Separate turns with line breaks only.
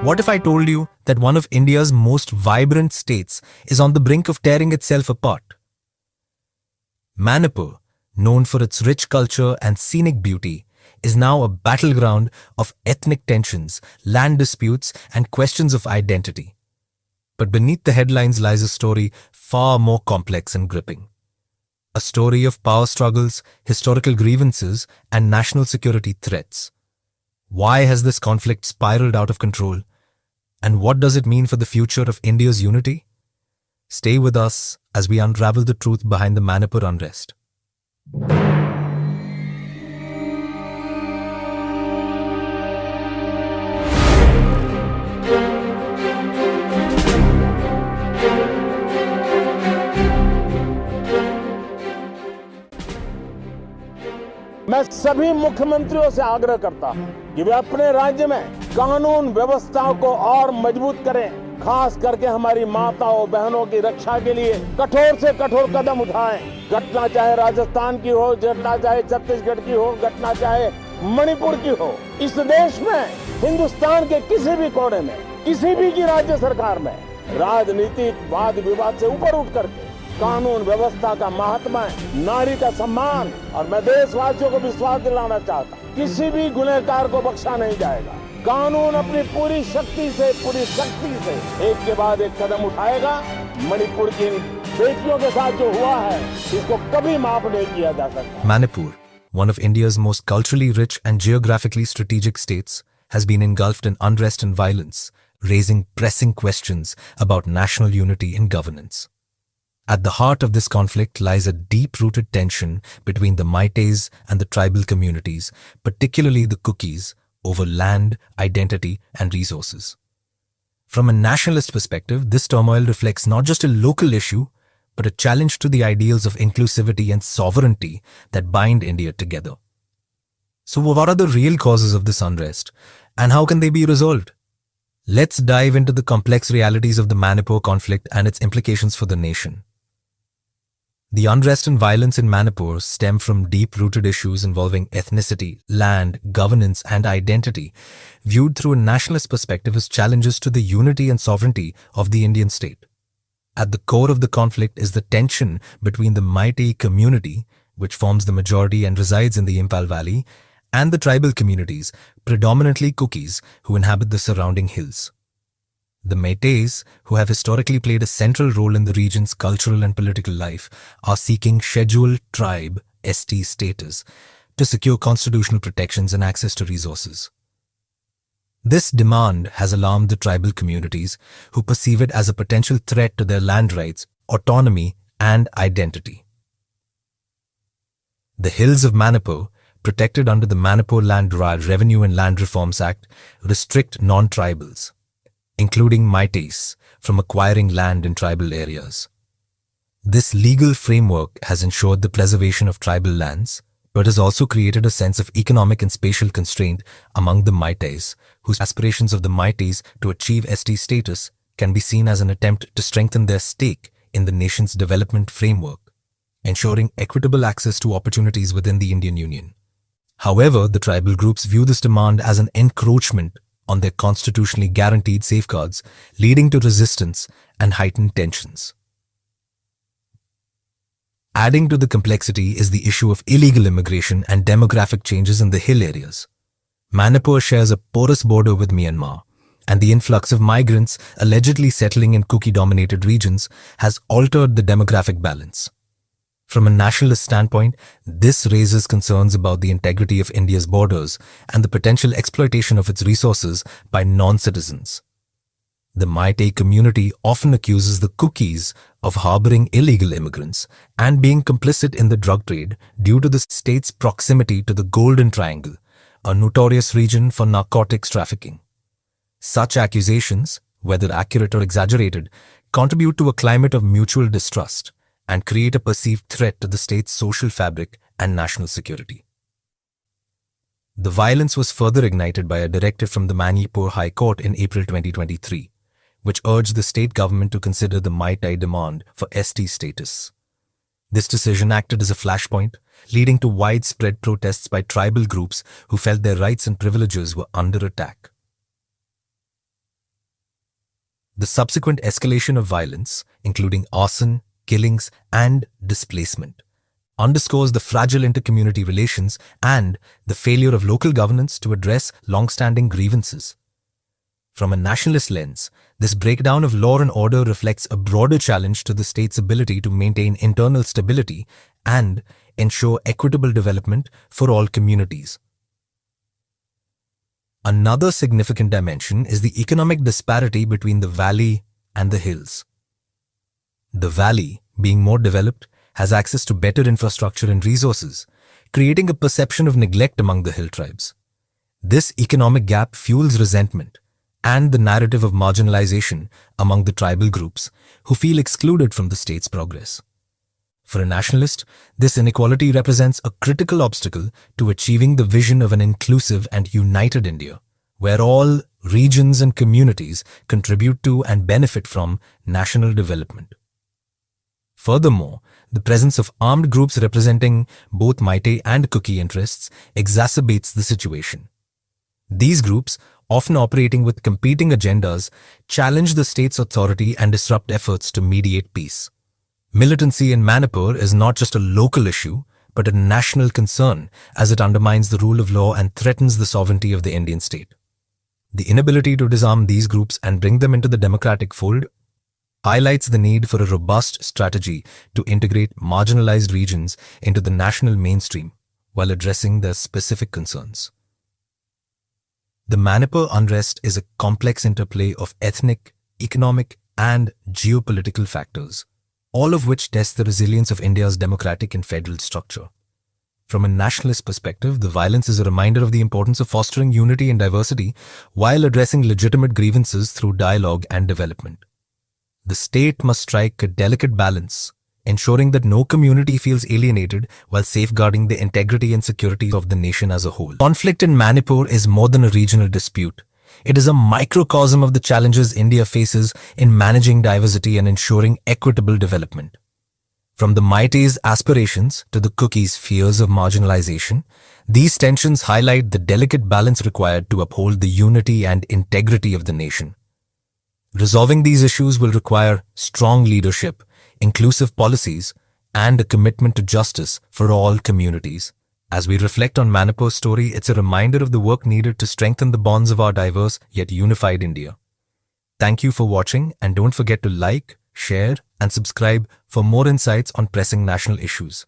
What if I told you that one of India's most vibrant states is on the brink of tearing itself apart? Manipur, known for its rich culture and scenic beauty, is now a battleground of ethnic tensions, land disputes, and questions of identity. But beneath the headlines lies a story far more complex and gripping. A story of power struggles, historical grievances, and national security threats. Why has this conflict spiraled out of control? And what does it mean for the future of India's unity? Stay with us as we unravel the truth behind the Manipur unrest.
मैं सभी मुख्यमंत्रियों से आग्रह करता हूं कि वे अपने राज्य में कानून व्यवस्था को और मजबूत करें, खास करके हमारी माताओं बहनों की रक्षा के लिए कठोर से कठोर कदम उठाएं। घटना चाहे राजस्थान की हो, घटना चाहे छत्तीसगढ़ की हो, घटना चाहे मणिपुर की हो, इस देश में हिंदुस्तान के किसी भी कोने में, किसी भी की राज्य सरकार में राजनीतिक वाद विवाद से ऊपर उठ करके कानून व्यवस्था का महात्मा है, नारी का सम्मान, और मैं देशवासियों को विश्वास दिलाना चाहता हूं, किसी भी गुनहगार को बख्शा नहीं जाएगा। कानून अपनी पूरी शक्ति से एक के बाद एक कदम उठाएगा। मणिपुर की बेटियों के साथ जो हुआ है, इसको कभी माफ नहीं किया जा सकता।
Manipur, one of India's most culturally rich and geographically strategic states, has been engulfed in unrest and violence, raising pressing questions about national unity and governance. At the heart of this conflict lies a deep-rooted tension between the Meiteis and the tribal communities, particularly the Kukis, over land, identity, and resources. From a nationalist perspective, this turmoil reflects not just a local issue, but a challenge to the ideals of inclusivity and sovereignty that bind India together. So what are the real causes of this unrest, and how can they be resolved? Let's dive into the complex realities of the Manipur conflict and its implications for the nation. The unrest and violence in Manipur stem from deep-rooted issues involving ethnicity, land, governance, and identity, viewed through a nationalist perspective as challenges to the unity and sovereignty of the Indian state. At the core of the conflict is the tension between the Meitei community, which forms the majority and resides in the Imphal Valley, and the tribal communities, predominantly Kukis, who inhabit the surrounding hills. The Meiteis, who have historically played a central role in the region's cultural and political life, are seeking Scheduled Tribe (ST) status to secure constitutional protections and access to resources. This demand has alarmed the tribal communities, who perceive it as a potential threat to their land rights, autonomy, and identity. The hills of Manipur, protected under the Manipur Land Revenue and Land Reforms Act, restrict non-tribals, including Meiteis, from acquiring land in tribal areas. This legal framework has ensured the preservation of tribal lands, but has also created a sense of economic and spatial constraint among the Meiteis, whose aspirations of the Meiteis to achieve ST status can be seen as an attempt to strengthen their stake in the nation's development framework, ensuring equitable access to opportunities within the Indian Union. However, the tribal groups view this demand as an encroachment on their constitutionally guaranteed safeguards, leading to resistance and heightened tensions. Adding to the complexity is the issue of illegal immigration and demographic changes in the hill areas. Manipur shares a porous border with Myanmar, and the influx of migrants allegedly settling in Kuki-dominated regions has altered the demographic balance. From a nationalist standpoint, this raises concerns about the integrity of India's borders and the potential exploitation of its resources by non-citizens. The Meitei community often accuses the Kukis of harboring illegal immigrants and being complicit in the drug trade due to the state's proximity to the Golden Triangle, a notorious region for narcotics trafficking. Such accusations, whether accurate or exaggerated, contribute to a climate of mutual distrust and create a perceived threat to the state's social fabric and national security. The violence was further ignited by a directive from the Manipur High Court in April 2023, which urged the state government to consider the Meitei demand for ST status. This decision acted as a flashpoint, leading to widespread protests by tribal groups who felt their rights and privileges were under attack. The subsequent escalation of violence, including arson, killings, and displacement, underscores the fragile intercommunity relations and the failure of local governance to address long-standing grievances. From a nationalist lens, this breakdown of law and order reflects a broader challenge to the state's ability to maintain internal stability and ensure equitable development for all communities. Another significant dimension is the economic disparity between the valley and the hills. The valley, being more developed, has access to better infrastructure and resources, creating a perception of neglect among the hill tribes. This economic gap fuels resentment and the narrative of marginalization among the tribal groups who feel excluded from the state's progress. For a nationalist, this inequality represents a critical obstacle to achieving the vision of an inclusive and united India, where all regions and communities contribute to and benefit from national development. Furthermore, the presence of armed groups representing both Meitei and Kuki interests exacerbates the situation. These groups, often operating with competing agendas, challenge the state's authority and disrupt efforts to mediate peace. Militancy in Manipur is not just a local issue, but a national concern as it undermines the rule of law and threatens the sovereignty of the Indian state. The inability to disarm these groups and bring them into the democratic fold highlights the need for a robust strategy to integrate marginalized regions into the national mainstream while addressing their specific concerns. The Manipur unrest is a complex interplay of ethnic, economic, and geopolitical factors, all of which test the resilience of India's democratic and federal structure. From a nationalist perspective, the violence is a reminder of the importance of fostering unity and diversity while addressing legitimate grievances through dialogue and development. The state must strike a delicate balance, ensuring that no community feels alienated while safeguarding the integrity and security of the nation as a whole. Conflict in Manipur is more than a regional dispute. It is a microcosm of the challenges India faces in managing diversity and ensuring equitable development. From the Meitei's aspirations to the Kukis' fears of marginalization, these tensions highlight the delicate balance required to uphold the unity and integrity of the nation. Resolving these issues will require strong leadership, inclusive policies, and a commitment to justice for all communities. As we reflect on Manipur's story, it's a reminder of the work needed to strengthen the bonds of our diverse yet unified India. Thank you for watching, and don't forget to like, share, and subscribe for more insights on pressing national issues.